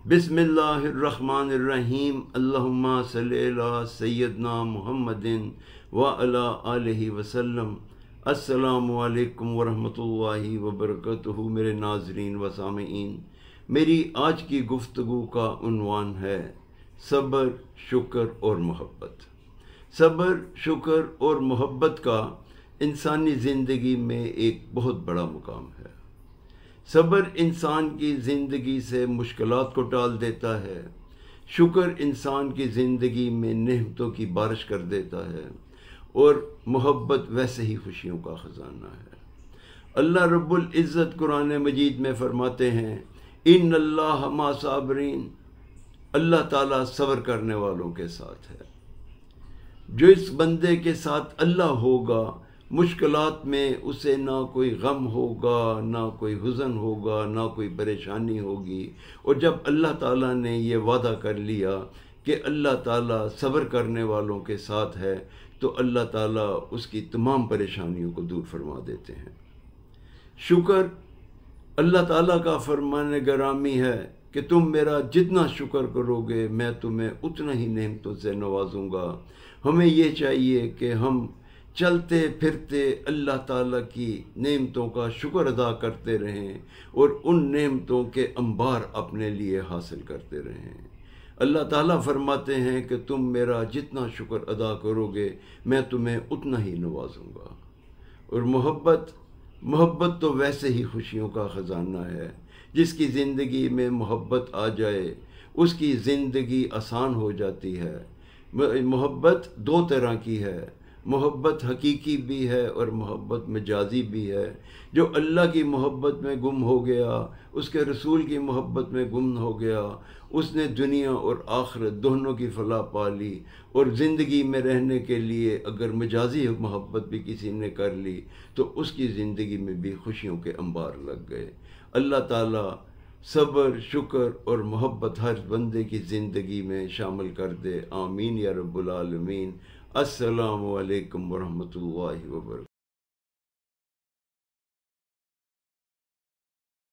बिस्मिल्लाहिर्रहमानिर्रहीम। अल्लाहुम्मा सल्लि अला सय्यदना मुहम्मदिन व अला आलिहि वसल्लम। अस्सलामु अलैकुम वरहमतुल्लाहि वबरकातुहू। मेरे नाज़रीन व सामीईन, मेरी आज की गुफ्तगू का उन्वान है सब्र, शुक्र और मोहब्बत। सब्र, शुक्र और मोहब्बत का इंसानी ज़िंदगी में एक बहुत बड़ा मुकाम है। सब्र इंसान की ज़िंदगी से मुश्किलात को टाल देता है। शुक्र इंसान की ज़िंदगी में नेमतों की बारिश कर देता है और मोहब्बत वैसे ही खुशियों का ख़जाना है। अल्लाह रब्बुल इज़्ज़त कुरान मजीद में फरमाते हैं, इन्नल्लाह मा साबिरीन, अल्लाह ताला सब्र करने वालों के साथ है। जो इस बंदे के साथ अल्लाह होगा, मुश्किलात में उसे ना कोई गम होगा, ना कोई हुज़न होगा, ना कोई परेशानी होगी। और जब अल्लाह ताला ने ये वादा कर लिया कि अल्लाह ताला सब्र करने वालों के साथ है, तो अल्लाह ताला उसकी तमाम परेशानियों को दूर फरमा देते हैं। शुक्र अल्लाह ताला का फरमान गरामी है कि तुम मेरा जितना शुक्र करोगे मैं तुम्हें उतना ही नेमतों से नवाजूंगा। हमें ये चाहिए कि हम चलते फिरते अल्लाह ताला की नेमतों का शुक्र अदा करते रहें और उन नेमतों के अंबार अपने लिए हासिल करते रहें। अल्लाह ताला फरमाते हैं कि तुम मेरा जितना शुक्र अदा करोगे मैं तुम्हें उतना ही नवाजूंगा। और मोहब्बत तो वैसे ही खुशियों का ख़जाना है। जिसकी ज़िंदगी में मोहब्बत आ जाए उसकी ज़िंदगी आसान हो जाती है। मोहब्बत दो तरह की है, मोहब्बत हकीकी भी है और मोहब्बत मजाजी भी है। जो अल्लाह की मोहब्बत में गुम हो गया, उसके रसूल की मोहब्बत में गुम हो गया, उसने दुनिया और आखिरत दोनों की फलाह पा ली। और ज़िंदगी में रहने के लिए अगर मजाजी मोहब्बत भी किसी ने कर ली तो उसकी ज़िंदगी में भी खुशियों के अंबार लग गए। अल्लाह ताला सब्र, शुक्र और मोहब्बत हर बंदे की ज़िंदगी में शामिल कर दे। आमीन या रब्बुल आलमीन। अस्सलामु अलैकुम वरहमतुल्लाहि वबरकातुहू।